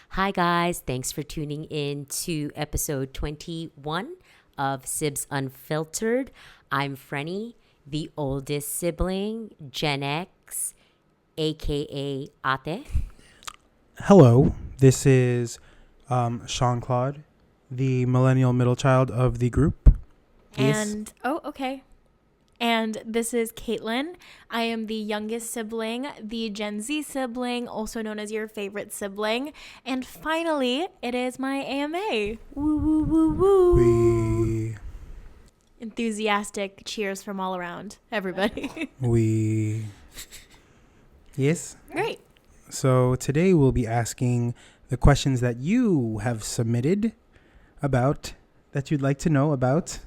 Hi, guys. Thanks for tuning in to episode 21 of Sibs Unfiltered. I'm Frenny, the oldest sibling, Gen X, aka Ate. Hello, this is Sean-Claude, the millennial middle child of the group. And, And this is Caitlyn. I am the youngest sibling, the Gen Z sibling, also known as your favorite sibling. And finally, it is my AMA. Woo, woo, woo, woo. Enthusiastic cheers from all around, everybody. Yes? Great. So today we'll be asking the questions that you have submitted that you'd like to know about.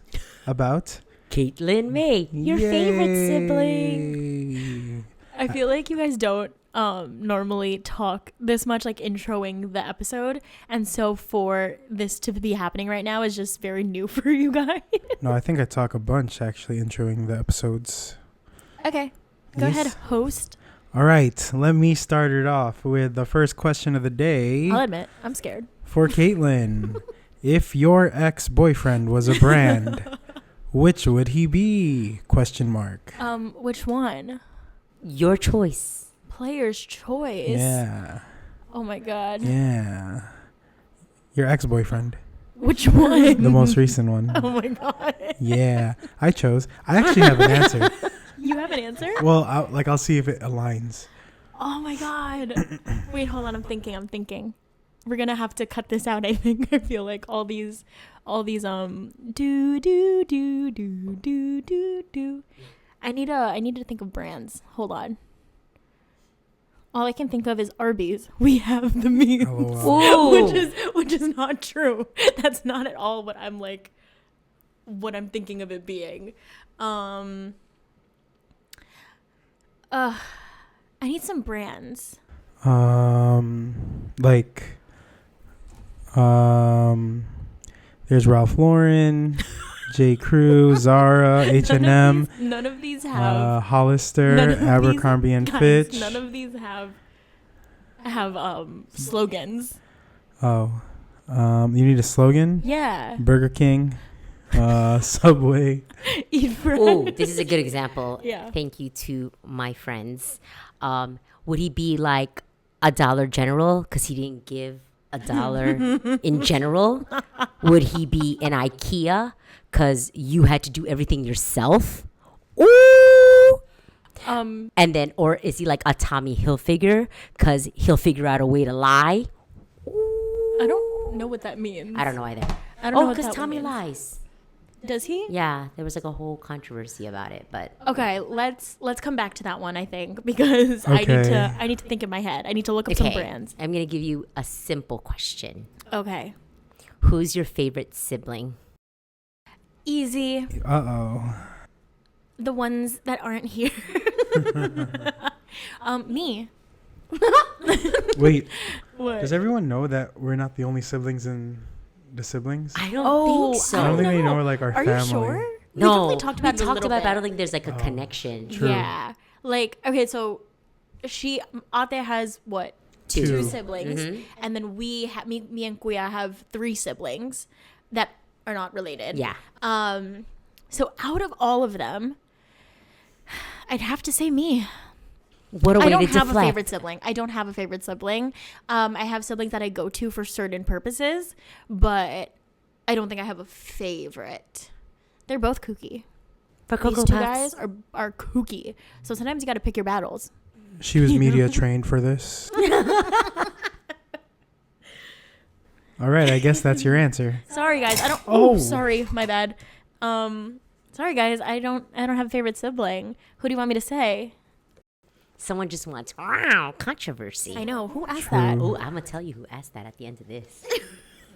Caitlyn May, your favorite sibling. I feel like you guys don't normally talk this much, like introing the episode, and so for this to be happening right now is just very new for you guys. No, I think I talk a bunch actually introing the episodes. Okay, go ahead, host. All right, let me start it off with the first question of the day. I'll admit, I'm scared. For Caitlyn, if your ex-boyfriend was a brand, which would he be? ? Which one? Your choice. Player's choice. Yeah. Oh my god. Yeah. Your ex-boyfriend. Which one? The most recent one. Oh my god. Yeah. I actually have an answer. You have an answer? Well, I'll see if it aligns. Oh my god. Wait, hold on. I'm thinking. We're gonna have to cut this out, I think. I feel like all these do. I need to think of brands. Hold on. All I can think of is Arby's. We have the means. which is not true. That's not at all what I'm thinking of it being. I need some brands. There's Ralph Lauren, J. Crew, Zara, H&M. None of these have Hollister, Abercrombie and Fitch. None of these have slogans. Oh, you need a slogan? Yeah. Burger King, Subway. Eat fresh. Oh, this is a good example. Yeah. Thank you to my friends. Would he be like a Dollar General because he didn't give a dollar in general? Would he be an IKEA because you had to do everything yourself? Ooh. And then, or is he like a Tommy Hilfiger because he'll figure out a way to lie? Ooh. I don't know what that means. I don't know either. I don't know because what that Tommy means. lies. Does he? Yeah, there was like a whole controversy about it, but okay, let's come back to that one, I think, because okay. I need to think in my head. I need to look up some brands. I'm gonna give you a simple question. Okay. Who's your favorite sibling? Easy. Uh-oh. The ones that aren't here. Me. Wait. What? Does everyone know that we're not the only siblings in the siblings? I don't think so. I don't think they know we're like our Are family. you sure? No, we talked about it a little bit. but I don't think there's like a connection. True. Yeah. Like, okay, so Ate has what? Two. Siblings. Mm-hmm. And then me and Kuya have 3 siblings that are not related. Yeah. So out of all of them, I'd have to say me. What a way I don't to have deflect. a favorite sibling. I have siblings that I go to for certain purposes, but I don't think I have a favorite. They're both kooky. For Cocoa These two Puffs. guys are kooky. So sometimes you got to pick your battles. She was media trained for this. All right, I guess that's your answer. Sorry guys, I don't. Oh. Oh, sorry, my bad. Sorry guys, I don't have a favorite sibling. Who do you want me to say? Someone just wants controversy. I know. Who asked True. that? Oh, I'm gonna tell you who asked that at the end of this.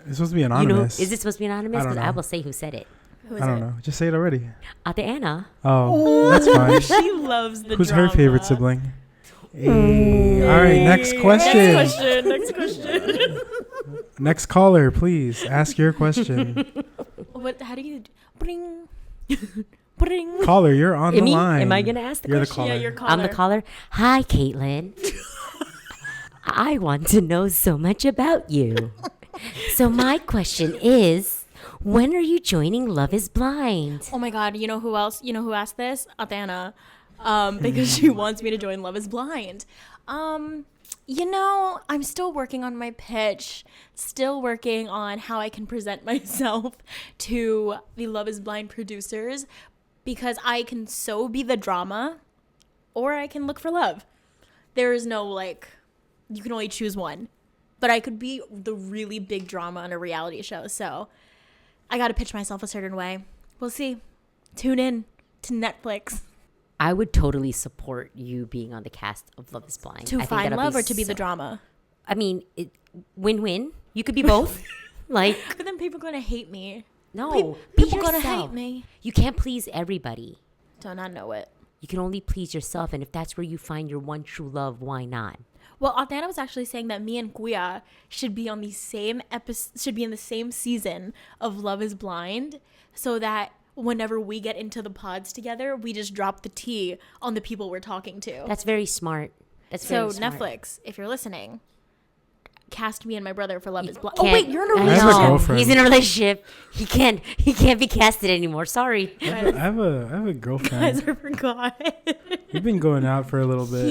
It's supposed to be anonymous. Is it supposed to be anonymous? I don't Because I know. will say who said it. Who is I don't know. Just say it already. Ate Anna. Oh, that's fine. She loves the Who's drama. her favorite sibling? Hey. All right, next question. Next question. Next caller, please. Ask your question. What? How do you? Bring. Bring. Caller, you're on the Me? line. Am I gonna ask the You're the question? caller. Yeah, you're caller. I'm the caller. Hi, Caitlyn. I want to know so much about you. So my question is, when are you joining Love is Blind? Oh my God, you know who else? You know who asked this? Athana. Because she wants me to join Love is Blind. You know, I'm still working on my pitch, still working on how I can present myself to the Love is Blind producers, because I can so be the drama or I can look for love. There is no, like, you can only choose one. But I could be the really big drama on a reality show. So I got to pitch myself a certain way. We'll see. Tune in to Netflix. I would totally support you being on the cast of Love is Blind. To find love or to be the drama? I mean, win-win. You could be both. Like, But then people are going to hate me. no, be People going to yourself. hate me. You can't please everybody. Do not know it. You can only please yourself, and if that's where you find your one true love, why not? Well, Athana was actually saying that me and Kuya should be on the same should be in the same season of Love is Blind, so that whenever we get into the pods together, we just drop the tea on the people we're talking to. That's very smart. That's So very smart. Netflix, if you're listening, cast me and my brother for Love is Blind. Can't- Oh wait, you're in a I I have a relationship. know. girlfriend. He's in a relationship. He can't be casted anymore. Sorry. I have a girlfriend. Guys, I forgot. We've been going out for a little bit.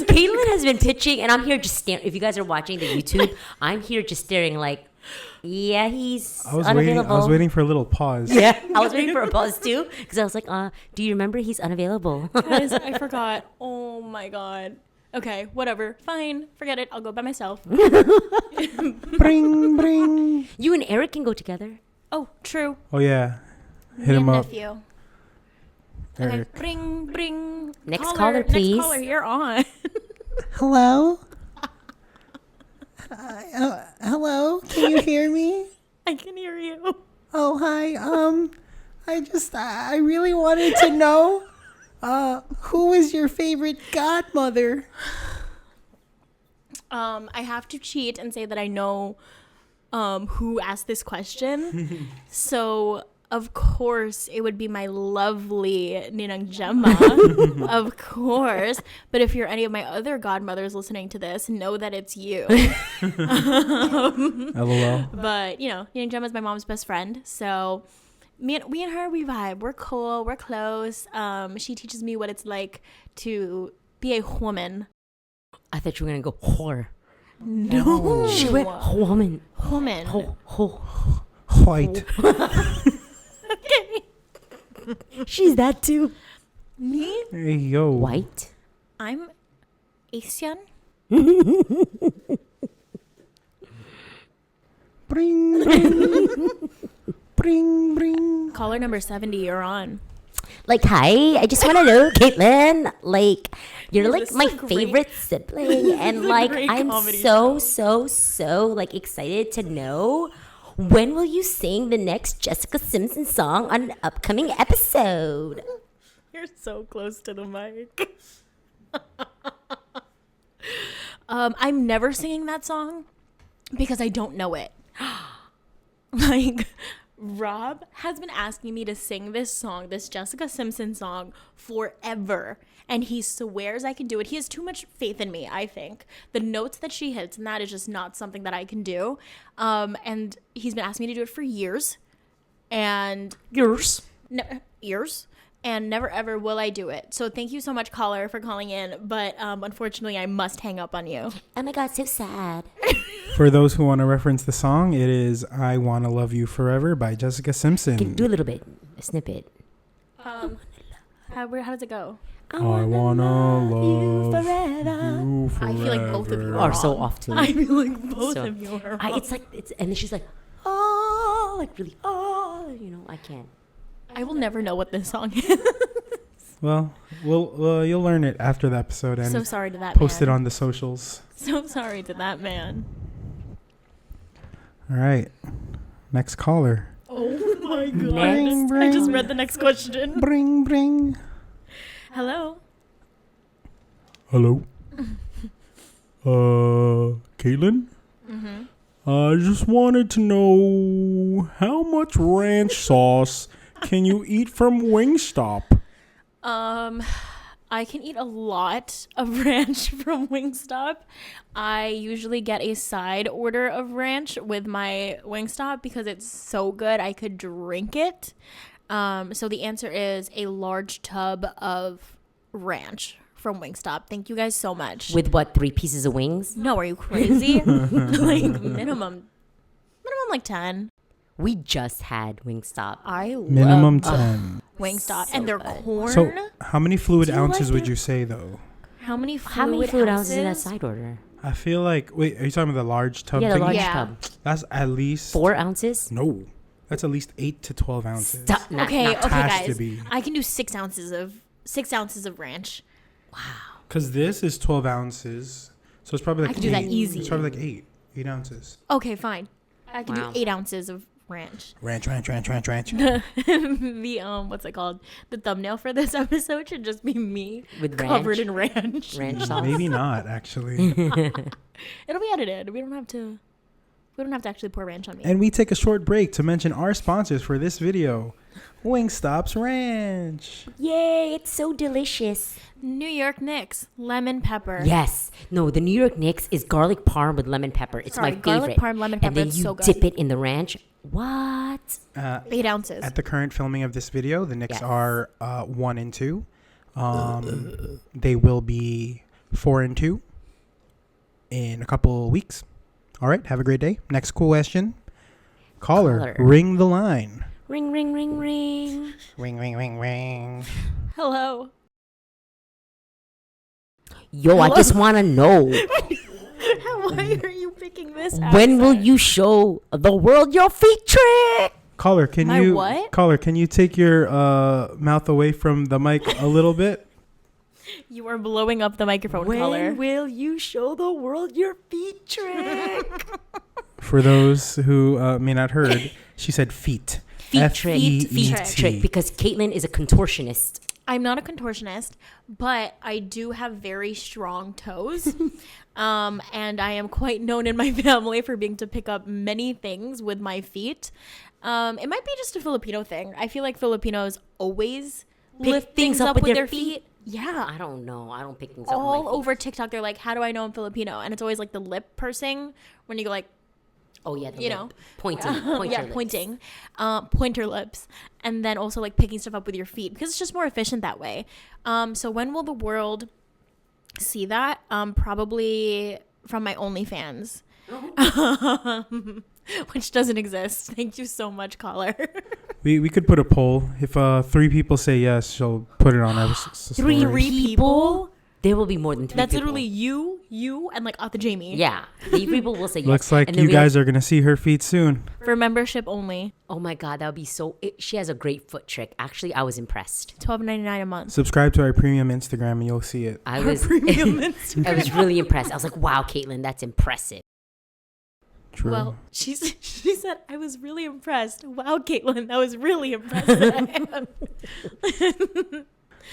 Caitlyn has been pitching, and I'm here just staring. If you guys are watching the YouTube, I'm here just staring like, yeah, he's I was unavailable. waiting for a little pause. Yeah, I was waiting for a pause too, because I was like, do you remember he's unavailable? Guys, I forgot. Oh my god. Okay, whatever. Fine. Forget it. I'll go by myself. Bring, bring. You and Eric can go together. Oh, true. Oh yeah, hit Me him and up. nephew. Eric. Okay, bring. Next caller, please. Next caller, you're on. Hello. Hello. Can you hear me? I can hear you. Oh hi. I really wanted to know, who is your favorite godmother? I have to cheat and say that I know who asked this question. So, of course, it would be my lovely Ninang Gemma. Of course. But if you're any of my other godmothers listening to this, know that it's you. LOL. But, you know, Ninang Gemma is my mom's best friend. So, we and her, we vibe. We're cool. We're close. She teaches me what it's like to be a woman. I thought you were gonna go whore. No. She went woman. Woman. White. Okay. She's that too. Me? Hey yo. White. I'm Asian. Bring, bring. Bring, bring. Caller number 70, you're on. Like, hi, I just want to know, Caitlyn, like, you're like This is my a great- favorite sibling, and is a like, great I'm comedy so like excited to know, when will you sing the next Jessica Simpson song on an upcoming episode? You're so close to the mic. I'm never singing that song because I don't know it. Like, Rob has been asking me to sing this song, this Jessica Simpson song, forever. And he swears I can do it. He has too much faith in me, I think. The notes that she hits and that is just not something that I can do. And he's been asking me to do it for years. And Yours. years. And never ever will I do it. So thank you so much, caller, for calling in. But unfortunately, I must hang up on you. Oh my God, so sad. For those who want to reference the song, it is "I Wanna Love You Forever" by Jessica Simpson. Can do a little bit, a snippet. How does it go? I wanna love you forever. I feel like both of you Are are so wrong. off tune. I feel like both So, of you are wrong. It's like and then she's like, oh, like really, oh, you know, I can't. I will never know what this song is. Well, you'll learn it after the episode and So sorry to that post man. it on the socials. So sorry to that man. All right, next caller. Oh my god. Next. I just read the next question. Bring, bring. Hello. Hello. Caitlyn? I just wanted to know, how much ranch sauce can you eat from Wingstop? I can eat a lot of ranch from Wingstop. I usually get a side order of ranch with my Wingstop because it's so good I could drink it. So the answer is a large tub of ranch from Wingstop. Thank you guys so much. With what, 3 pieces of wings? No, are you crazy? Like minimum like 10. We just had Wingstop. I love Minimum 10. Wingstop So and their good. corn. So, how many fluid Do you ounces like would it? you say though? How many fluid ounces in that side order? I feel like. Wait, are you talking about the large tub? Yeah, the thing? large Yeah. tub. That's at least 4 ounces? No, that's at least 8 to 12 ounces. Stop. Not, Okay, not- okay, has to guys. be. I can do 6 ounces of ranch. Because this is 12 ounces, so it's probably like I can do that 8. easy. It's probably like 8 ounces. Okay, fine. I can Wow. do 8 ounces of ranch. Ranch. The what's it called? The thumbnail for this episode should just be me With covered ranch? in ranch. Ranch sauce? Maybe not actually. It'll be edited. We don't have to actually pour ranch on me. And we take a short break to mention our sponsors for this video, Wingstop's Ranch. Yay, it's so delicious. New York Knicks lemon pepper. Yes. No, the New York Knicks is garlic parm with lemon pepper. It's Sorry, my favorite. garlic parm, lemon And pepper, then it's you so good. dip it in the ranch. What? 8 ounces. At the current filming of this video, the Knicks Yes. are 1 and 2. They will be 4 and 2 in a couple weeks. All right, have a great day. Next question. Caller, ring the line. Ring, ring, ring, ring. Ring. Hello. Yo, I just want to know, Why are you picking this? when will accent? you show the world your feet trick? Caller, can My you what? Caller, can you take your mouth away from the mic a little bit? You are blowing up the microphone color. will you show the world your feet trick? For those who may not heard, she said feet. Feet trick. Feet F-E-E-T. trick. Because Caitlyn is a contortionist. I'm not a contortionist, but I do have very strong toes. And I am quite known in my family for being to pick up many things with my feet. It might be just a Filipino thing. I feel like Filipinos always lift things up with their feet. Yeah. I don't know. I don't pick things up. with All my feet. over TikTok, they're like, how do I know I'm Filipino? And it's always like the lip pursing when you go like, Oh yeah, the you lip. know. pointing. yeah, lips. pointing, pointer lips, and then also like picking stuff up with your feet because it's just more efficient that way. So when will the world see that? Probably from my OnlyFans, which doesn't exist. Thank you so much, caller. We could put a poll. If 3 people say yes, she'll put it on our Three stories. people? There will be more than 3 That's people. literally you, and like Arthur Jamie. Yeah. 3 people will say yes. Looks like And then you we guys have- are gonna see her feet soon. For membership only, Oh my God, that would be so. She has a great foot trick. Actually, I was impressed. $12.99 a month. Subscribe to our premium Instagram and you'll see it. I was. I was really impressed. I was like, "Wow, Caitlyn, that's impressive." True. Well, she said I was really impressed. Wow, Caitlyn, that was really impressive.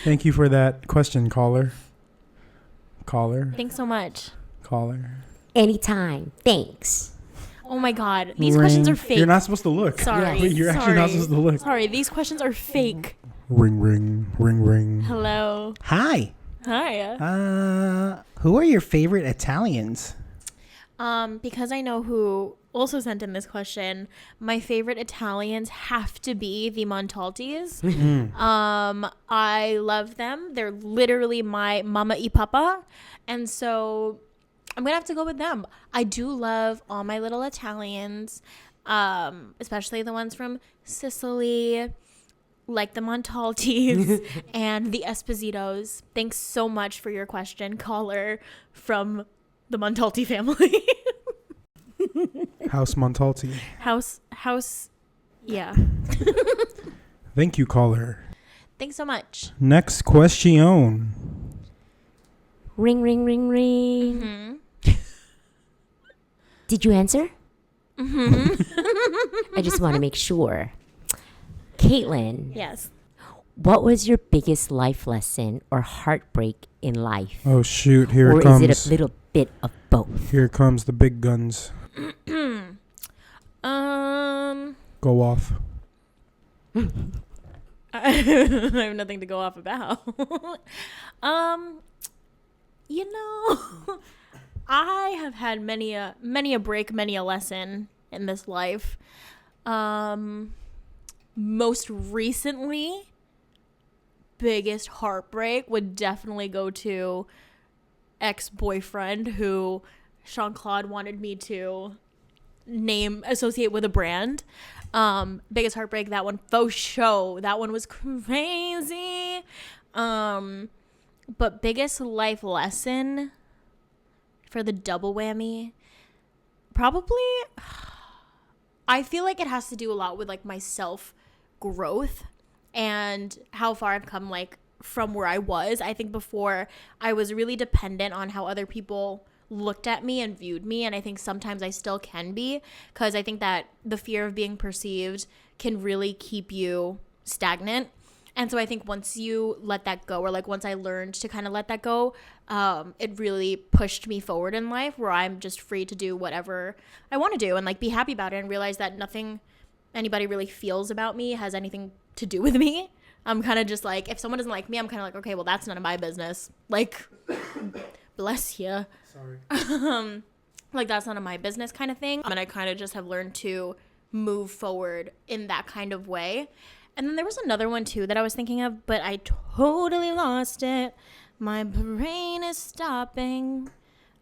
Thank you for that question, caller. Thanks so much. Caller. Anytime. Thanks. Oh my God, these questions Ring. are fake. You're not supposed to look. Sorry. You're actually not supposed to look. Sorry, these questions are fake. Ring. Hello. Hi. Hi. Who are your favorite Italians? Because I know who also sent in this question, my favorite Italians have to be the Montaltis. I love them. They're literally my mama y papa. And so I'm going to have to go with them. I do love all my little Italians, especially the ones from Sicily, like the Montaltis and the Espositos. Thanks so much for your question, caller from the Montalti family. House Montalti. House, yeah. Thank you, caller. Thanks so much. Next question. Ring. Mm-hmm. Did you answer? I just want to make sure. Caitlyn, Yes. what was your biggest life lesson or heartbreak in life? Oh shoot! Here Or it comes. is it a little bit of both? Here comes the big guns. Go off. I have nothing to go off about. You know, I have had many a break, many a lesson in this life. Most recently, biggest heartbreak would definitely go to ex-boyfriend who Jean-Claude wanted me to associate with a brand. Biggest heartbreak, that one faux show. That one was crazy. But biggest life lesson for the double whammy, probably, I feel like it has to do a lot with like my self growth and how far I've come, like from where I was. I think before I was really dependent on how other people looked at me and viewed me, and I think sometimes I still can be, because I think that the fear of being perceived can really keep you stagnant. And so I think once you let that go, or like once I learned to kind of let that go, it really pushed me forward in life, where I'm just free to do whatever I want to do and like be happy about it, and realize that nothing anybody really feels about me has anything to do with me. I'm kind of just like, if someone doesn't like me, I'm kind of like, okay, well, that's none of my business. Like, bless you. Sorry. Like, that's none of my business kind of thing. And I kind of just have learned to move forward in that kind of way. And then there was another one too that I was thinking of, but I totally lost it. My brain is stopping.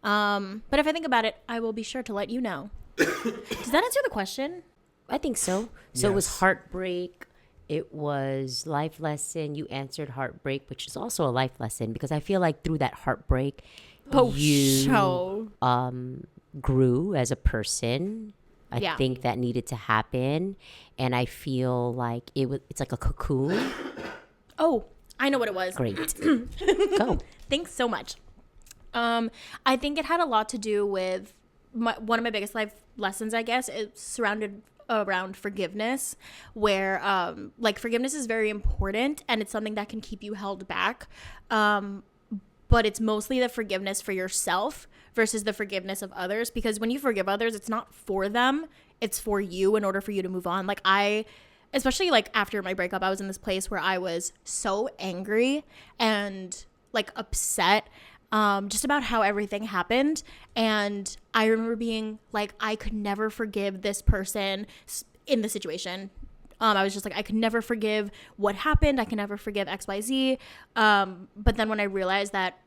But if I think about it, I will be sure to let you know. Does that answer the question? I think so. So it was Yes. heartbreak. It was life lesson. You answered heartbreak, which is also a life lesson, because I feel like through that heartbreak, you grew as a person. I think that needed to happen, and I feel like it's like a cocoon. Oh, I know what it was. Great. Go. Thanks so much. I think it had a lot to do with one of my biggest life lessons, I guess. It's surrounded around forgiveness, where like forgiveness is very important, and it's something that can keep you held back. But it's mostly the forgiveness for yourself versus the forgiveness of others, because when you forgive others, it's not for them, it's for you, in order for you to move on. Like, especially like after my breakup, I was in this place where I was so angry and like upset just about how everything happened. And I remember being like, I could never forgive this person in the situation. I was just like, I could never forgive what happened. I can never forgive XYZ. But then when I realized that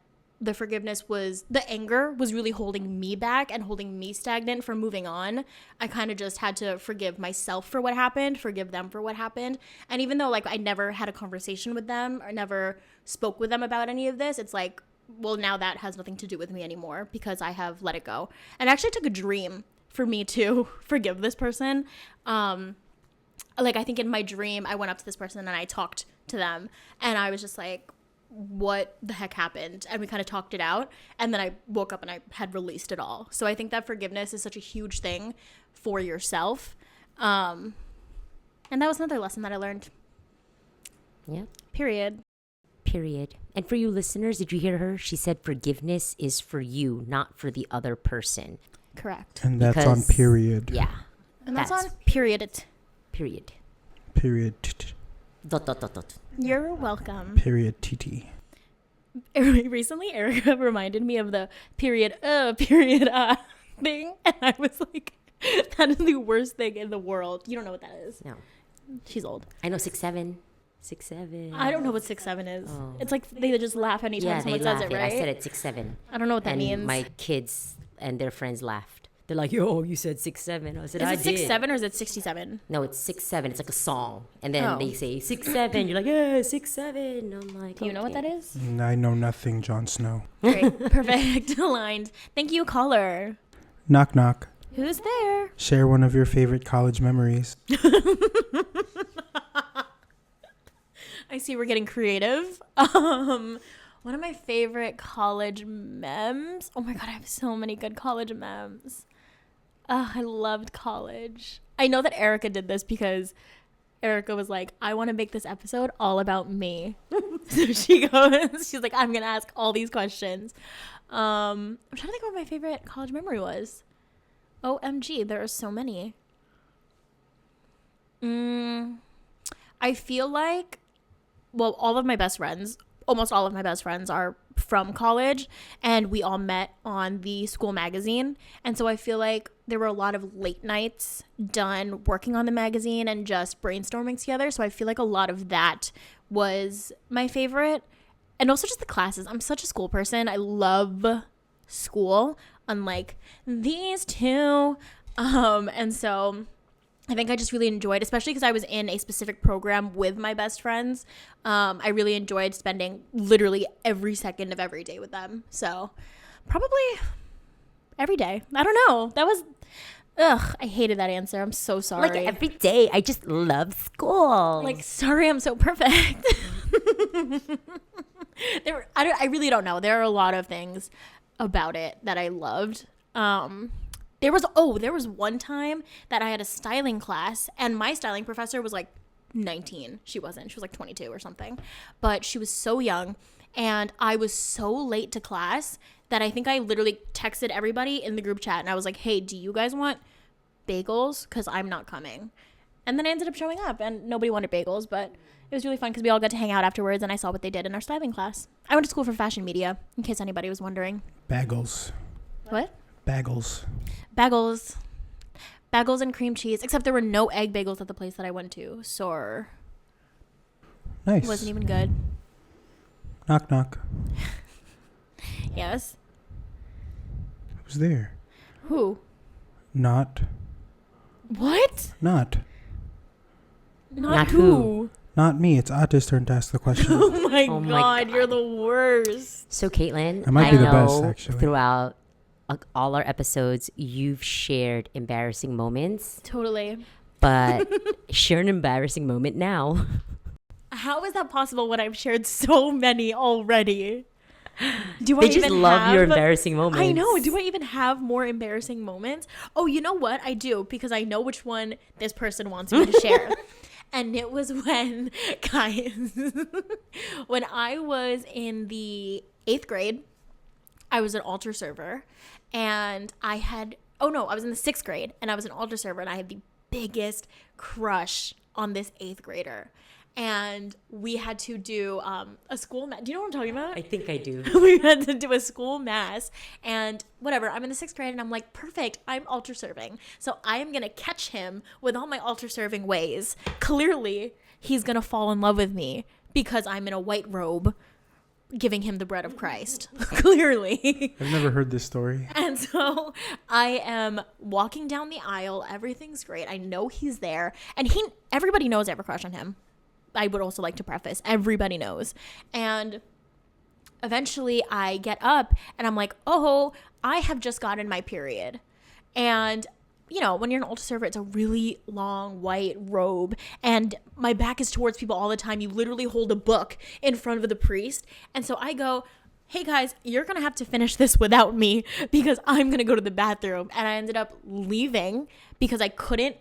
the anger was really holding me back and holding me stagnant from moving on, I kind of just had to forgive myself for what happened, forgive them for what happened. And even though like I never had a conversation with them or never spoke with them about any of this, it's like, well, now that has nothing to do with me anymore because I have let it go. And it actually took a dream for me to forgive this person. Like, I think in my dream, I went up to this person and I talked to them, and I was just like, what the heck happened? And we kind of talked it out, and then I woke up and I had released it all. So I think that forgiveness is such a huge thing for yourself. And that was another lesson that I learned. Yeah. Period. And for you listeners, did you hear her? She said forgiveness is for you, not for the other person. Correct. And that's on period. Yeah. And that's on period. Period. Period. Dot. You're welcome. Period. TT. Recently, Erica reminded me of the period thing, and I was like, that is the worst thing in the world. You don't know what that is. No. She's old. I know 6'7". 6'7". I don't know what 6'7" is. Oh. It's like they just laugh anytime someone says it, right? I said it 6'7". I don't know what that and means. my kids and their friends laughed. They're like, yo, you said 6'7". I said, I is did. it 6'7" or is it 67? No, it's 6'7". It's like a song. And then Oh. they say 6'7". You're like, yeah, 6'7". I'm like, Do you know what that is? I know nothing, Jon Snow. Great. Perfect. Aligned. Thank you, caller. Knock, knock. Who's there? Share one of your favorite college memories. I see we're getting creative. One of my favorite college memes. Oh my God, I have so many good college memes. I loved college. I know that Erica did this because Erica was like, I want to make this episode all about me. So she's like, I'm going to ask all these questions. I'm trying to think what my favorite college memory was. OMG, there are so many. I feel like well, all of my best friends, almost all of my best friends are from college, and we all met on the school magazine. And so I feel like there were a lot of late nights done working on the magazine and just brainstorming together. So I feel like a lot of that was my favorite. And also just the classes. I'm such a school person. I love school, unlike these two. And so I think I just really enjoyed, especially because I was in a specific program with my best friends. I really enjoyed spending literally every second of every day with them. So probably every day. I don't know. That was, I hated that answer. I'm so sorry. Like every day, I just love school. Like, sorry, I'm so perfect. I really don't know. There are a lot of things about it that I loved. There was one time that I had a styling class, and my styling professor was like 19. She was like 22 or something, but she was so young, and I was so late to class that I think I literally texted everybody in the group chat, and I was like, hey, do you guys want bagels? Because I'm not coming. And then I ended up showing up, and nobody wanted bagels, but it was really fun because we all got to hang out afterwards, and I saw what they did in our styling class. I went to school for fashion media, in case anybody was wondering. Bagels. What? Bagels. Bagels and cream cheese, except there were no egg bagels at the place that I went to, so Nice. it wasn't even good. Knock, knock. Yes. Who's there? Who? Not. What? Not. Not who? Not me. It's Ata's turn to ask the question. Oh my Oh my god, God. you're the worst. So, Caitlyn, I might be the best, know actually. throughout all our episodes, you've shared embarrassing moments, Totally. but share an embarrassing moment now. How is that possible when I've shared so many already? Do I They just even love your have- embarrassing moments. I know. Do I even have more embarrassing moments? Oh, you know what? I do, because I know which one this person wants me to share. And it was when, guys, when I was in the 8th grade, I was an altar server, and I was in the 6th grade, and I was an altar server, and I had the biggest crush on this 8th grader. And we had to do a school mass. Do you know what I'm talking about? I think I do. We had to do a school mass, and whatever, I'm in the 6th grade, and I'm like, perfect, I'm altar serving, so I am gonna catch him with all my altar serving ways. Clearly he's gonna fall in love with me because I'm in a white robe giving him the bread of Christ. Clearly. I've never heard this story. And so I am walking down the aisle, everything's great, I know he's there, and everybody knows I have a crush on him. I would also like to preface, everybody knows. And eventually I get up and I'm like, oh, I have just gotten my period. And, you know, when you're an altar server, it's a really long white robe, and my back is towards people all the time. You literally hold a book in front of the priest. And so I go, hey guys, you're going to have to finish this without me because I'm going to go to the bathroom. And I ended up leaving because I couldn't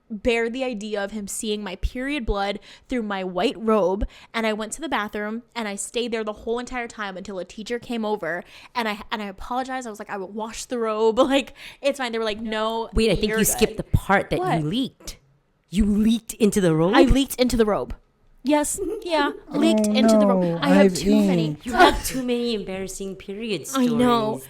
bear the idea of him seeing my period blood through my white robe. And I went to the bathroom, and I stayed there the whole entire time until a teacher came over, and I apologized. I was like, I will wash the robe, like, it's fine. They were like, no. Wait, I think you skipped the part that What? you leaked. You leaked into the robe? I leaked into the robe. Yes. Yeah. Leaked into the robe. no, I have I've too many. inked. You have too many embarrassing period stories. I know.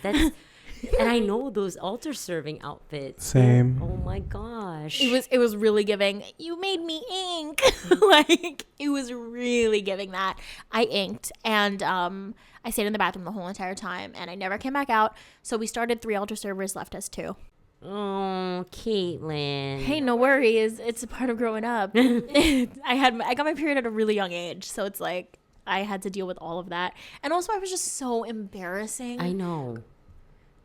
And I know those altar serving outfits. Same. Oh my gosh. It was really giving, you made me ink. Like, it was really giving that. I inked, and I stayed in the bathroom the whole entire time, and I never came back out. So we started 3 altar servers, left us 2. Oh, Caitlyn. Hey, no worries. It's a part of growing up. I got my period at a really young age, so it's like I had to deal with all of that. And also, I was just so embarrassing. I know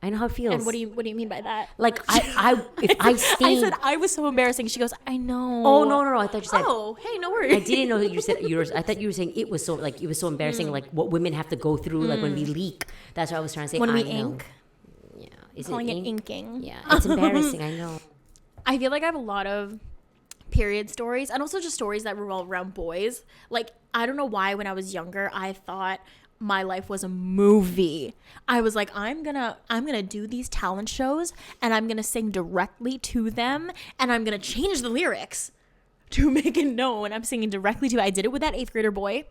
how it feels. And what do you mean by that? Like if I stayed. I said I was so embarrassing. She goes, I know. Oh no! I thought you said. Oh, hey, no worries. I didn't know that you said I thought you were saying it was so embarrassing, like what women have to go through, like when we leak. That's what I was trying to say. When we know. ink. Yeah, is Calling it it inking. Yeah, it's embarrassing. I know. I feel like I have a lot of period stories, and also just stories that revolve around boys. Like, I don't know why when I was younger I thought my life was a movie. I was like, I'm gonna do these talent shows, and I'm gonna sing directly to them, and I'm gonna change the lyrics to make it known I'm singing directly to. I did it with that 8th grader boy.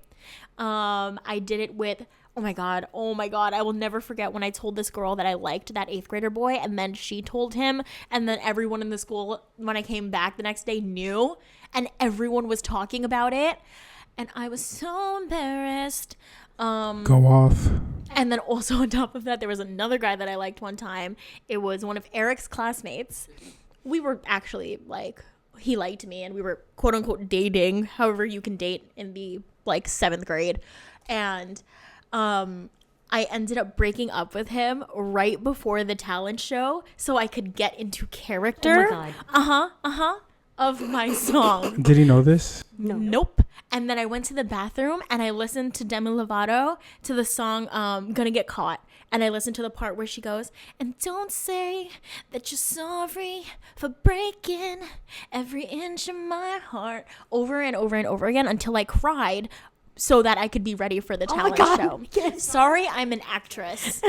I did it with, oh my God, I will never forget when I told this girl that I liked that 8th grader boy, and then she told him, and then everyone in the school, when I came back the next day, knew, and everyone was talking about it, and I was so embarrassed. Go off. And then also on top of that, there was another guy that I liked one time. It was one of Eric's classmates. We were actually like, he liked me, and we were quote unquote dating, however you can date in the like 7th grade. And I ended up breaking up with him right before the talent show so I could get into character. Oh my God. Of my song. Did he know this? No. Nope. And then I went to the bathroom and I listened to Demi Lovato to the song Gonna Get Caught. And I listened to the part where she goes, and don't say that you're sorry for breaking every inch of my heart, over and over and over again until I cried so that I could be ready for the talent show. Yes. Sorry, I'm an actress.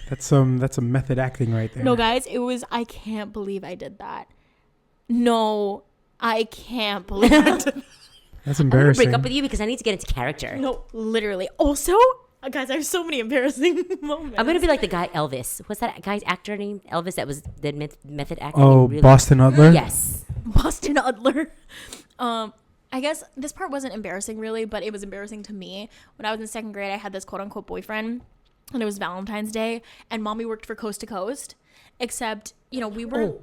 That's some method acting right there. No, guys, I can't believe I did that. No, I can't believe I did that. That's I'm gonna embarrassing. break up with you because I need to get into character. No, literally. Also, guys, I have so many embarrassing moments. I'm gonna be like the guy Elvis. What's that guy's actor name? Elvis that was the method acting. Oh, really? Boston Utler? Yes. Boston Udler. I guess this part wasn't embarrassing really, but it was embarrassing to me. When I was in 2nd grade, I had this quote unquote boyfriend, and it was Valentine's Day, and mommy worked for Coast to Coast, except, we were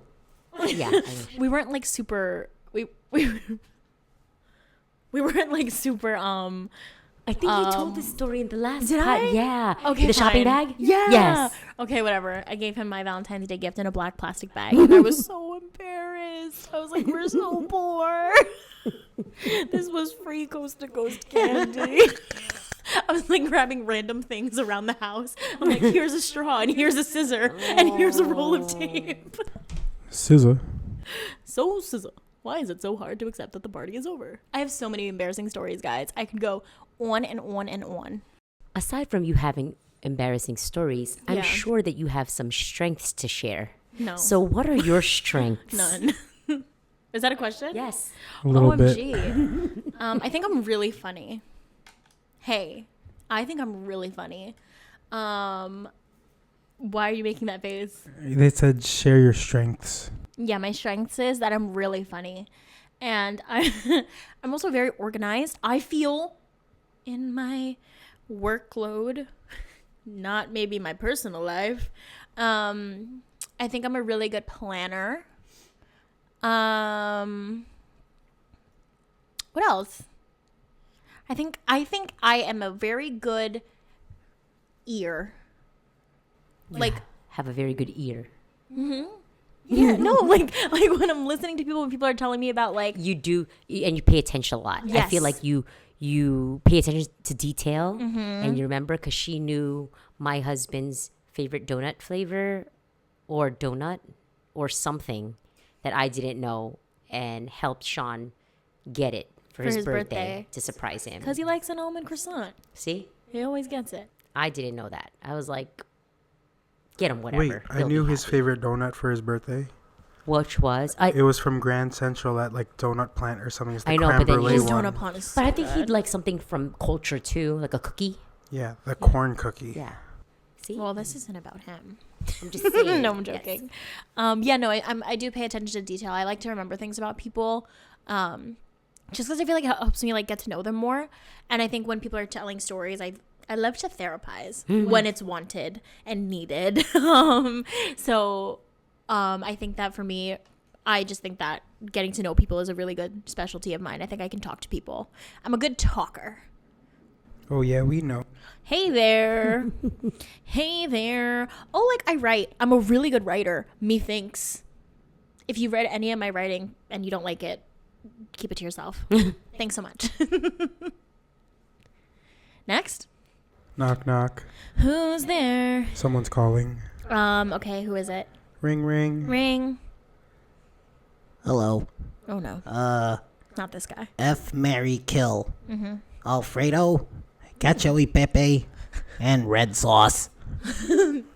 Yeah. we weren't like super we weren't like super I think you told this story in the last did part. I? Yeah. Okay, The shopping fine. bag? Yeah. Yes. Okay, whatever. I gave him my Valentine's Day gift in a black plastic bag, and I was so embarrassed. I was like, we're so poor. This was free Coast to Coast candy. I was like grabbing random things around the house. I'm like, here's a straw, and here's a scissor, and here's a roll of tape. Scissor. So scissor. Why is it so hard to accept that the party is over? I have so many embarrassing stories, guys. I could go on and on and on. Aside from you having embarrassing stories, I'm Yeah. sure that you have some strengths to share. No. So what are your strengths? None. Is that a question? Yes. A little bit. OMG. I think I'm really funny. Hey, I think I'm really funny. Why are you making that face? They said share your strengths. Yeah, my strengths is that I'm really funny. And I'm also very organized. I feel in my workload, not maybe my personal life. I think I'm a really good planner. What else? I think I am a very good ear. Like, Have a very good ear. yeah, no, like when I'm listening to people, when people are telling me about like, You do, and you pay attention a lot. I feel Yes. like you pay attention to detail, Mm-hmm. and you remember because she knew my husband's favorite donut flavor, or donut, or something that I didn't know, and helped Sean get it for his birthday to surprise him. because he likes an almond croissant. See, He always gets it. I didn't know that. I was like, get him whatever. Wait, I He'll knew be his happy. favorite donut for his birthday. Which was It was from Grand Central at like Donut Plant or something. It's the I know, creme but then brulee His one. donut plant is but so I think good. he'd like something from culture too, like a cookie. Yeah, the corn cookie. Yeah. See, Well, this isn't about him. I'm just saying. No, I'm Yes. joking. Yeah, no, I do pay attention to detail. I like to remember things about people, just because I feel like it helps me like get to know them more. And I think when people are telling stories, I love to therapize when it's wanted and needed. So I think that for me, I just think that getting to know people is a really good specialty of mine. I think I can talk to people. I'm a good talker. Oh yeah, we know. Hey there. Hey there. Oh, like I write. I'm a really good writer. Methinks. If you read any of my writing and you don't like it, keep it to yourself. Thanks so much. Next. Knock knock. Who's there? Someone's calling. Okay, who is it? Ring ring. Ring. Hello. Oh no. Not this guy. F, marry, kill. Alfredo, cacio e pepe, and red sauce.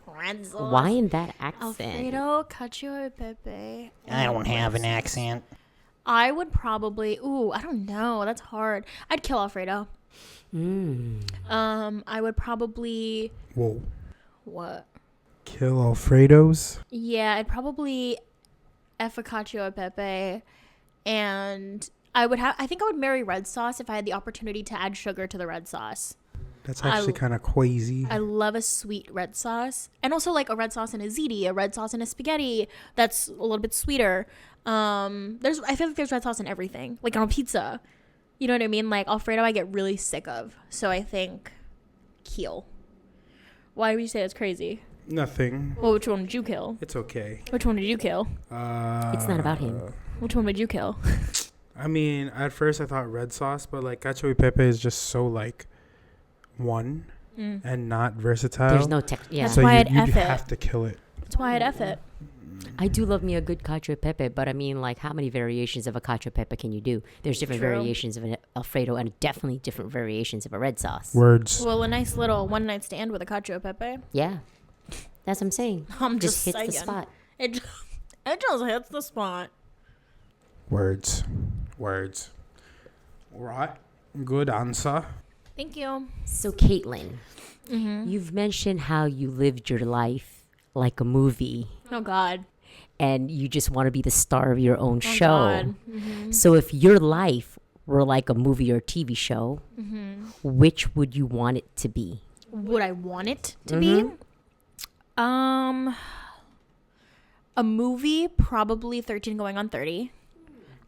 Red sauce. Why in that accent? Alfredo, cacio e pepe. I don't have an accent. I would probably. Ooh, I don't know. That's hard. I'd kill Alfredo. I would probably. Whoa. What? Kill Alfredos? Yeah, I'd probably efficacio a Pepe, and I think I would marry red sauce if I had the opportunity to add sugar to the red sauce. That's actually kind of crazy. I love a sweet red sauce, and also like a red sauce in a ziti, a red sauce in a spaghetti that's a little bit sweeter. I feel like there's red sauce in everything, like on pizza. You know what I mean? Like Alfredo, I get really sick of, so I think Keel. Why would you say that's crazy? Nothing. Well, which one would you kill? It's okay. Which one did you kill? It's not about him. Which one would you kill? I mean, at first I thought red sauce, but like cacio e pepe is just so like one and not versatile. There's no text. Yeah. That's so why I'd you'd F it. have to kill it. That's why I'd F it. I do love me a good cacio e pepe, but I mean, like, how many variations of a cacio e pepe can you do? There's different True. variations of an Alfredo and definitely different variations of a red sauce. Words. Well, a nice little one night stand with a cacio e pepe. Yeah. That's what I'm saying. I'm Just hits saying. the spot. It just hits the spot. Words. Right. Good answer. Thank you. So, Caitlyn, you've mentioned how you lived your life like a movie Oh God. and you just want to be the star of your own Oh show. God. So, if your life were like a movie or TV show, which would you want it to be? Would I want it to be? A movie, probably 13 Going on 30.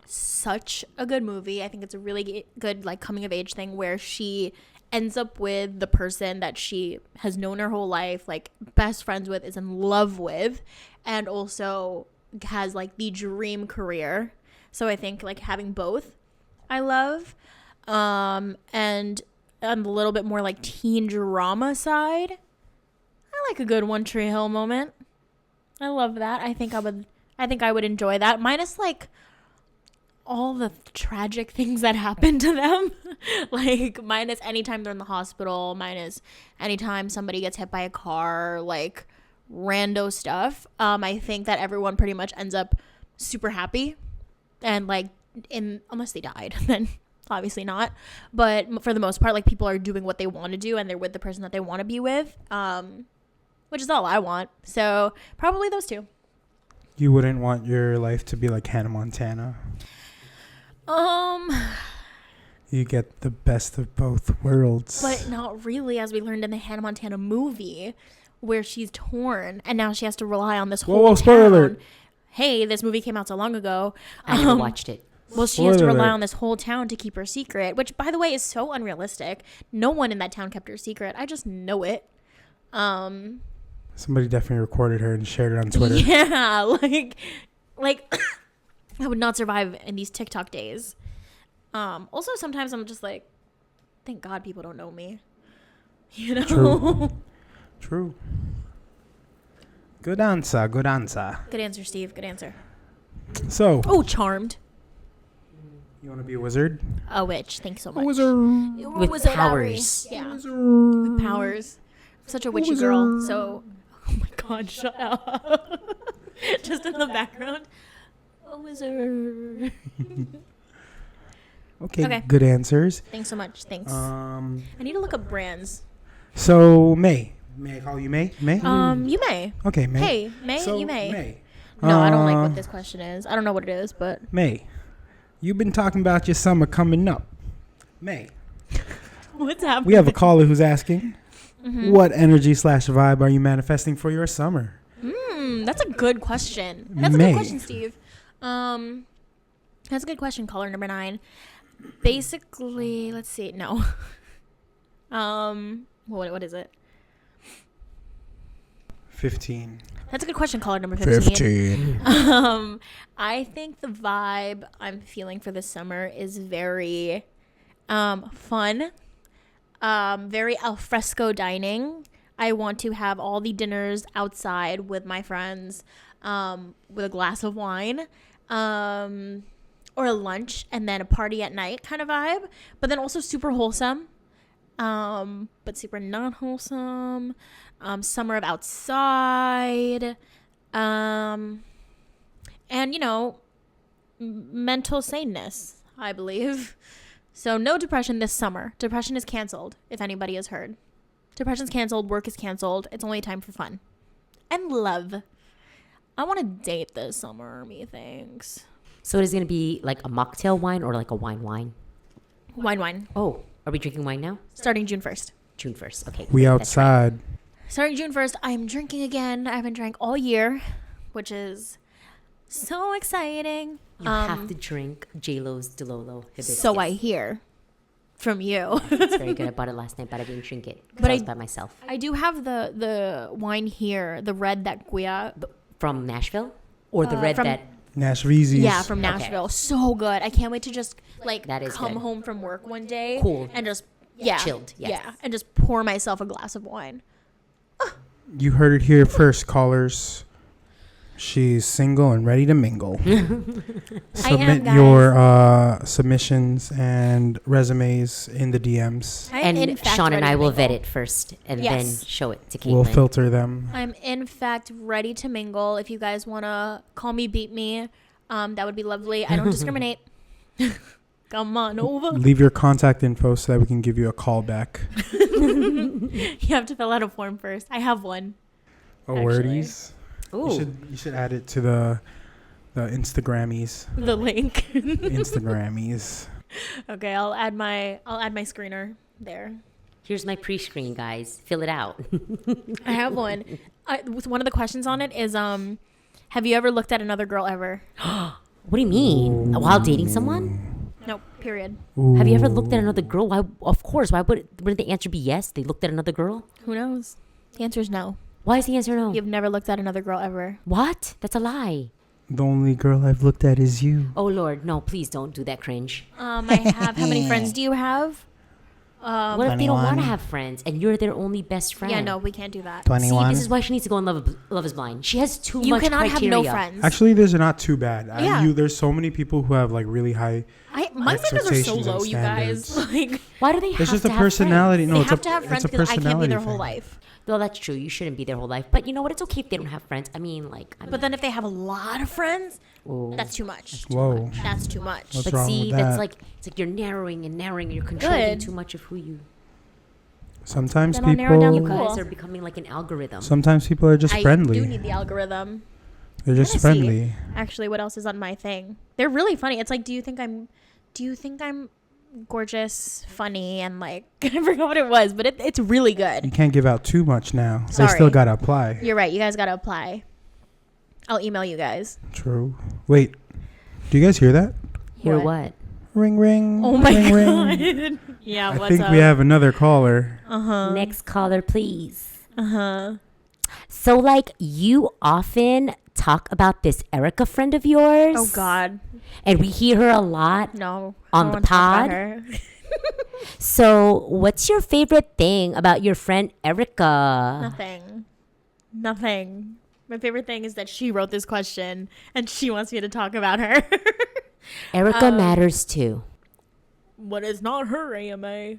Such a good movie. I think it's a really good like coming of age thing where she ends up with the person that she has known her whole life, like best friends with, is in love with, and also has like the dream career. So I think like having both I love. And on the little bit more like teen drama side, I like a good One Tree Hill moment. I love that. I think I would enjoy that. Minus like all the tragic things that happen to them. Like minus anytime they're in the hospital, minus anytime somebody gets hit by a car, like rando stuff. I think that everyone pretty much ends up super happy and like unless they died, then obviously not. But for the most part, like people are doing what they want to do and they're with the person that they want to be with. Which is all I want. So probably those two. You wouldn't want your life to be like Hannah Montana. You get the best of both worlds. But not really, as we learned in the Hannah Montana movie, where she's torn and now she has to rely on this whole spoiler town. alert. Hey, this movie came out so long ago. I never watched it. Well, she has to Spoiler rely alert. on this whole town to keep her secret, which, by the way, is so unrealistic. No one in that town kept her secret. I just know it. Somebody definitely recorded her and shared it on Twitter. Yeah, like I would not survive in these TikTok days. Also, sometimes I'm just like, thank God people don't know me. You know? True. Good answer. Good answer, Steve. Good answer. So, Oh, Charmed. you want to be a wizard? A witch. Thanks so much. Wizard. With Wizard powers. Ari. Yeah. With powers. I'm such a witchy girl. So, oh my God, shut up. Just in the background. A wizard. Okay, good answers. Thanks so much. Thanks. I I need to look up brands. So, May I call you May? May? You may. Okay, May. Hey, May, So, you may. May. No, I don't like what this question is. I don't know what it is, but May, you've been talking about your summer coming up. May, what's happening? we have a caller who's asking, what energy/vibe are you manifesting for your summer? That's a good question. That's a May. good question, Steve. That's a good question, caller number 9. Basically, let's see. No. What is it? 15. That's a good question, caller number 15. I think the vibe I'm feeling for this summer is very fun, very alfresco dining. I want to have all the dinners outside with my friends, with a glass of wine, or a lunch, and then a party at night kind of vibe, but then also super wholesome, but super not wholesome. Summer of outside, and mental saneness, I believe. So no depression this summer. Depression is canceled, if anybody has heard. Depression's canceled, work is canceled. It's only time for fun. And love. I want to date this summer, methinks. So it is going to be like a mocktail wine or like a wine? Wine. Oh, are we drinking wine now? Starting June 1st. June 1st. Okay. We great, that's right. outside. Starting June 1st, I'm drinking again. I haven't drank all year, which is so exciting. You have to drink J-Lo's Delolo hibiscus. So I hear from you. It's very good. I bought it last night, but I didn't drink it because But I was I- by myself. I do have the wine here, the red that Guya. From Nashville? Or the red from- that... Nashveezies. Yeah, from Okay. Nashville. So good. I can't wait to just like That is come good. home from work one day Cool. and just Chilled, yes. Yeah, and just pour myself a glass of wine. You heard it here first, callers. She's single and ready to mingle. Submit guys. your submissions and resumes in the DMs. I'm in And fact Sean and ready I to will mingle. vet it first and Yes. then show it to Caitlyn. We'll filter them. I'm in fact ready to mingle. If you guys want to call me, beat me, that would be lovely. I don't discriminate. Come on over. Leave your contact info so that we can give you a call back. You have to fill out a form first. I have one. Oh, Actually. wordies. Ooh. You should add it to the Instagrammies. The link. Instagrammies. Okay, I'll add my screener there. Here's my pre-screen, guys. Fill it out. I have one. One of the questions on it is have you ever looked at another girl ever? What do you mean? While dating someone? Nope. Period. Have you ever looked at another girl? Why? Of course. Why wouldn't the answer be yes? They looked at another girl? Who knows? The answer is no. Why is the answer no? You've never looked at another girl ever. What? That's a lie. The only girl I've looked at is you. Oh, Lord. No, please don't do that cringe. I have. How many friends do you have? What if they don't want to 21. have friends and you're their only best friend? Yeah, no, we can't do that. See, 21. this is why she needs to go on Love is Blind. She has too You much cannot criteria. have no friends. Actually, those are not too bad. Yeah. There's so many people who have like really high. My standards are so Expectations and low, you guys. standards. Like Why do they have It's just to a have personality. friends? No, they it's have a, to have friends it's a because I can't be personality their whole thing. life. No, that's true. You shouldn't be their whole life. But you know what? It's okay if they don't have friends. I mean, like... But then if they have a lot of friends, Ooh. that's too much. Whoa. That's too much. What's But wrong see, with that's that? like... It's like you're narrowing and narrowing. You're controlling Good. too much of who you... Sometimes Then I'll narrow down You the people. Cool. guys are becoming like an algorithm. Sometimes people are just I friendly. do need the algorithm. They're just Let me see. friendly. Actually, what else is on my thing? They're really funny. It's like, do you think I'm gorgeous, funny, and like I forgot what it was, but it's really You good. can't give out too much now. They Sorry. still gotta apply. You're right. You guys gotta apply. I'll email you guys. True. Wait. Do you guys hear that? Hear What? what? Ring ring. Oh my ring, god. ring. Yeah. I What's think up? we have another caller. Next caller, please. Uh-huh. So, like, you often talk about this Erica friend of yours. Oh god. And we hear her a lot. No. On I the don't wanna talk pod? about her. So, what's your favorite thing about your friend Erica? Nothing. My favorite thing is that she wrote this question and she wants me to talk about her. Erica matters too. What is not her AMA?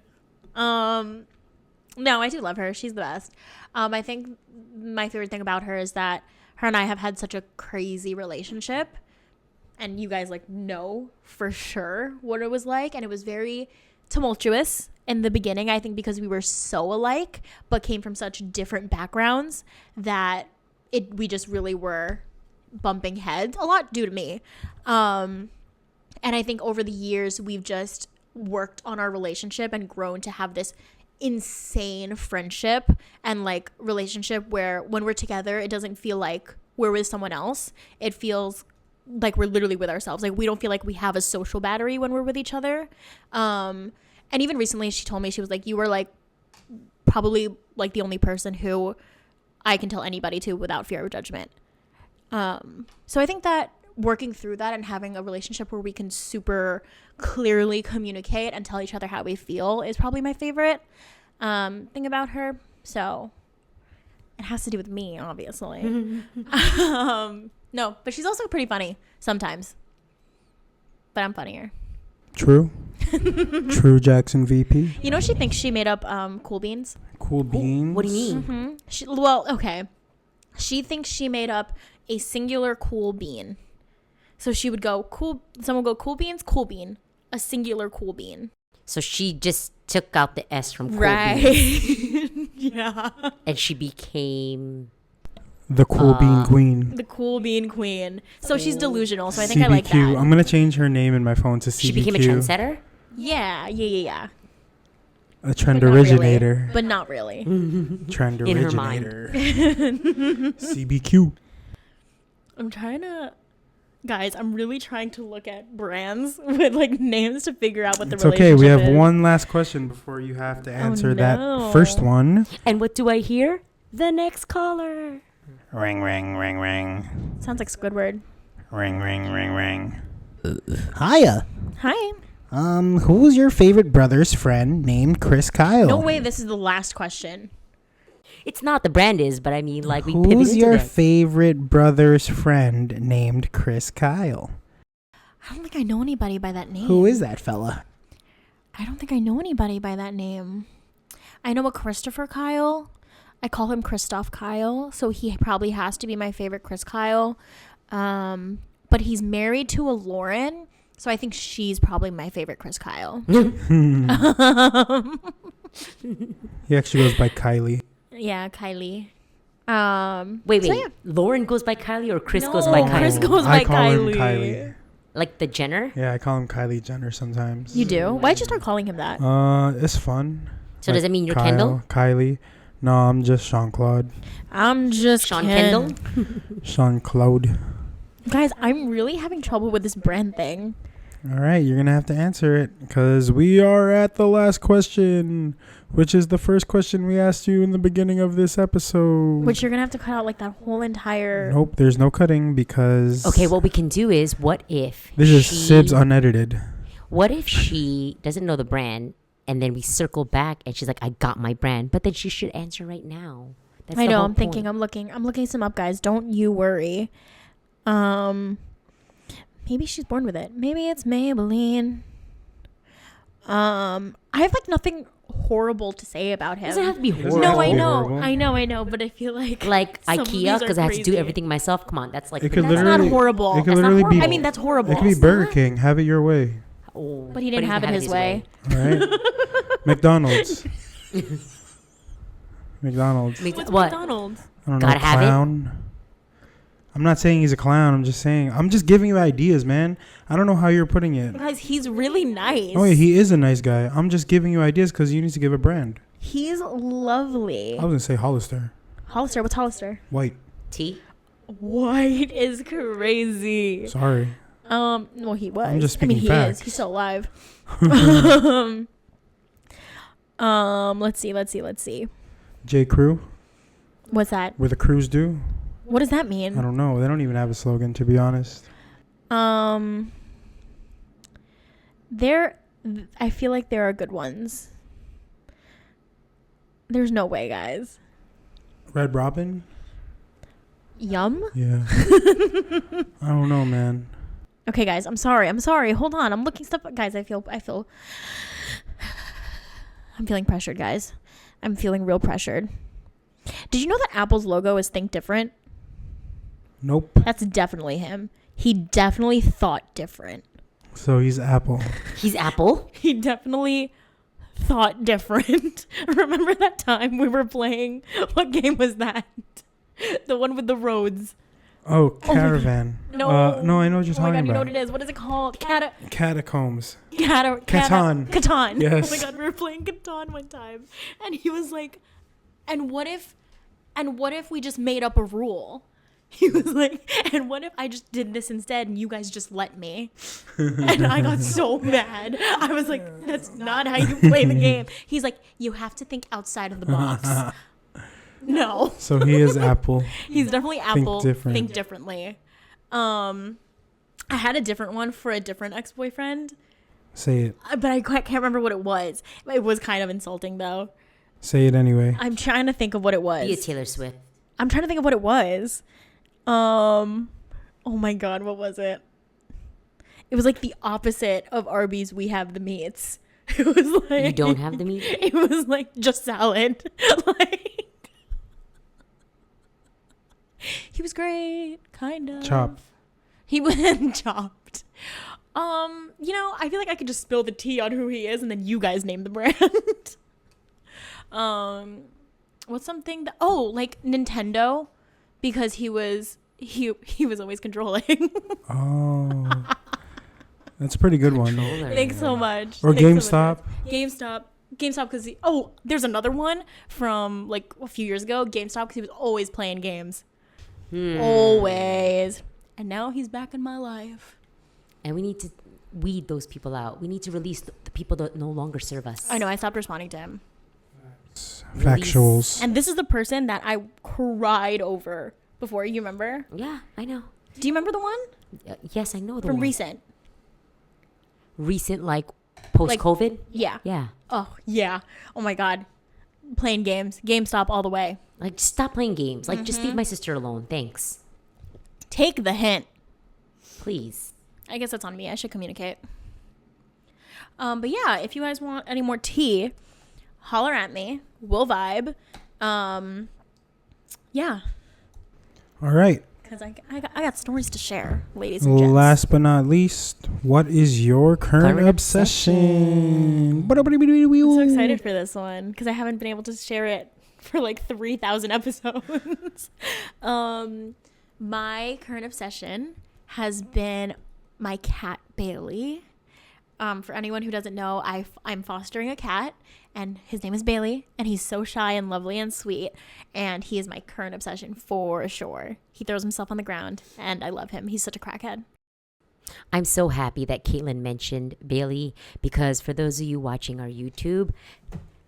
No, I do love her. She's the best. I think my favorite thing about her is that her and I have had such a crazy relationship, and you guys like know for sure what it was like, and it was very tumultuous in the beginning. I think because we were so alike, but came from such different backgrounds that we just really were bumping heads a lot due to me. And I think over the years we've just worked on our relationship and grown to have this insane friendship and like relationship where when we're together it doesn't feel like we're with someone else. It feels like we're literally with ourselves. Like we don't feel like we have a social battery when we're with each other. And even recently she told me, she was like, you were like probably like the only person who I can tell anybody to without fear of judgment. So I think that working through that and having a relationship where we can super clearly communicate and tell each other how we feel is probably my favorite thing about her. So it has to do with me, obviously. No, but she's also pretty funny sometimes. But I'm funnier. True. True Jackson VP. You know, she thinks she made up Cool Beans. Cool beans. What do you mean? Okay. She thinks she made up a singular cool bean. So she would go cool. Someone would go cool beans, cool bean, a singular cool bean. So she just took out the S from cool Right. beans, Yeah. and she became The cool bean queen. The cool bean queen. So she's delusional. So I think I like CBQ. that. I'm gonna change her name in my phone to CBQ. she became a trendsetter. Yeah. A trend But not really. originator. But not really. Trend In her mind. originator. CBQ. I'm trying to. Guys, I'm really trying to look at brands with like names to figure out what the It's relationship okay. We have is. one last question before you have to answer no. that first one. And what do I hear? The next caller. Ring, ring, ring, ring. Sounds like Squidward. Ring, ring, ring, ring. Hiya. Hi. Who's your favorite brother's friend named Chris Kyle? No way. This is the last question. It's not the brand is, but I mean, like we pivoted Who's into your this. favorite brother's friend named Chris Kyle? I don't think I know anybody by that name. Who is that fella? I don't think I know anybody by that name. I know a Christopher Kyle. I call him Christoph Kyle, so he probably has to be my favorite Chris Kyle. But he's married to a Lauren, so I think she's probably my favorite Chris Kyle. He actually goes by Kylie. Yeah, Kylie. Wait. so yeah. Lauren goes by Kylie or Chris No, goes by Kylie? Chris goes I by call him Kylie. Kylie. Like the Jenner. Yeah, I call him Kylie Jenner sometimes. You do? Why'd you start calling him that? It's fun. So does that mean you're Kyle, Kendall? Kylie. No, I'm just Jean Claude. I'm just Sean Ken. Kendall? Jean Claude. Guys, I'm really having trouble with this brand thing. All right, you're gonna have to answer it because we are at the last question, which is the first question we asked you in the beginning of this episode. Which you're gonna have to cut out like that whole entire. Nope, there's no cutting because. Okay, what we can do is, what if This is she- Sibs Unedited. What if she doesn't know the brand, and then we circle back, and she's like, "I got my brand," but then she should answer right now. That's I the know. whole I'm thinking. point. I'm looking some up, guys. Don't you worry. Maybe she's born with it. Maybe it's Maybelline. I have like nothing horrible to say about him. Doesn't have to be Doesn't horrible. have No, to I be know. horrible. I know. But I feel like some of these IKEA are because I have to do crazy. everything myself. Come on, that's like It could That's literally- not horrible. it could That's not literally horrible. be- I mean, that's horrible. It could be It's Burger not- King. Have it your way. Oh, But he didn't have it his way. All right. McDonald's. McDonald's. What's What? McDonald's? I don't know. Gotta have it? Clown. I'm not saying he's a clown. I'm just giving you ideas, man. I don't know how you're putting it. Guys, he's really nice. Oh, yeah, he is a nice guy. I'm just giving you ideas because you need to give a brand. He's lovely. I was gonna say Hollister. Hollister, what's Hollister? White. Tea. White is crazy. Sorry. Well, he was. I'm just I mean, speaking he facts. is. He's still alive. Let's see. J. Crew. What's that? Where the crews do. What does that I mean? don't know. They don't even have a slogan, to be honest. I feel like there are good ones. There's no way, guys. Red Robin. Yum. Yeah. I don't know, man. Okay, guys. I'm sorry. Hold on. I'm looking stuff up. Guys, I feel I'm feeling pressured, guys. I'm feeling real pressured. Did you know that Apple's logo is Think Different? Nope. That's definitely him. He definitely thought different. So he's Apple. He's Apple. He definitely thought different. Remember that time we were playing? What game was that? The one with the roads. Oh, Caravan. No. No, I know what you're Oh my talking god, you know about. what it is? What is it called? Catacombs. Catan. Catan. Yes. Oh my god, we were playing Catan one time, and he was like, "And what if we just made up a rule?" He was like, "And what if I just did this instead, and you guys just let me?" And I got so mad. I was like, "That's not how you play the game." He's like, "You have to think outside of the box." No. So he is Apple. He's definitely Apple. different. Think differently. I had a different one for a different ex-boyfriend, Say it. but I can't remember what it was. It was kind of insulting, though. Say it anyway. I'm trying to think of what it was. Be a Taylor Swift. I'm trying to think of what it was. Oh my god, what was it? It was like the opposite of Arby's. We have the meats. It was like You don't have the meat? It was like just salad. Like he was great, kind of. Chop. He went Chopped. I feel like I could just spill the tea on who he is, and then you guys name the brand. What's something that? Oh, like Nintendo, because he was always controlling. Oh, that's a pretty good one. Thanks so much. Or Thanks so GameStop. much. GameStop, because there's another one from like a few years ago. GameStop, because he was always playing games, always. And now he's back in my life. And we need to weed those people out. We need to release the people that no longer serve us. I know. I stopped responding to him. Factuals. And this is the person that I cried over before. You remember? Yeah, I know. Do you remember the one Yes, I know the from one. recent? Recent, like post-COVID? Yeah. Yeah. Oh yeah. Oh my God. Playing games. GameStop all the way. Like, just stop playing games. Like, just leave my sister alone. Thanks. Take the hint. Please. I guess that's on me. I should communicate. But yeah, if you guys want any more tea, holler at me. We'll vibe. Yeah. All right. Because I got stories to share, ladies and gents. Last but not least, what is your current obsession? I'm so excited for this one because I haven't been able to share it for like 3,000 episodes. My current obsession has been my cat, Bailey. For anyone who doesn't know, I'm fostering a cat, and his name is Bailey, and he's so shy and lovely and sweet, and he is my current obsession for sure. He throws himself on the ground, and I love him. He's such a crackhead. I'm so happy that Caitlyn mentioned Bailey, because for those of you watching our YouTube,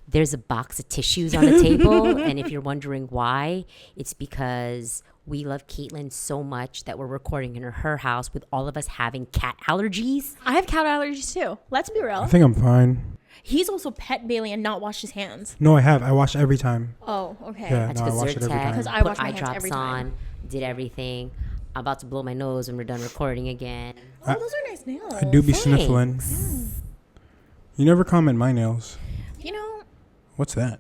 there's a box of tissues on the table. And if you're wondering why, it's because we love Caitlyn so much that we're recording in her house with all of us having cat allergies. I have cat allergies too. Let's be I real. think I'm fine. He's also pet Bailey and not washed his hands. No, I have. I wash every time. Oh, okay. Yeah. I No, took I a wash it every time. Zyrtec, 'Cause I put wash my eye hands drops every time. on, did everything. I'm about to blow my nose when we're done recording again. Oh, those are nice nails. I do be Thanks. sniffling. You never comment my nails. You know, What's that?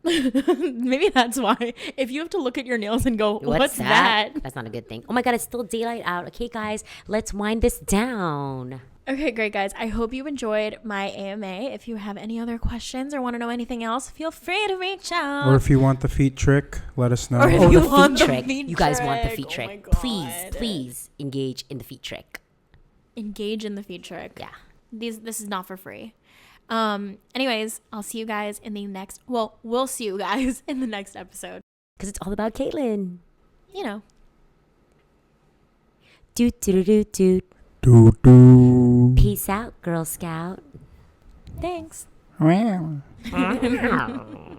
maybe that's why. If you have to look at your nails and go, what's that? That's not a good thing. Oh my God, it's still daylight out. Okay, guys, let's wind this down. Okay, great, guys. I hope you enjoyed my AMA. If you have any other questions or want to know anything else, feel free to reach out. Or if you want the feet trick, let us know. Or if Oh, you the want feet the trick. feet You guys want the trick. feet Oh trick. my God. Please engage in the feet trick. Engage in the feet trick. Yeah. This is not for free. Anyways, I'll see you guys in the next. Well, we'll see you guys in the next episode. Because it's all about Caitlyn. You know. Doot, doot, doot, doot. Doo doo. Peace out, Girl Scout. Thanks. Wow. Wow.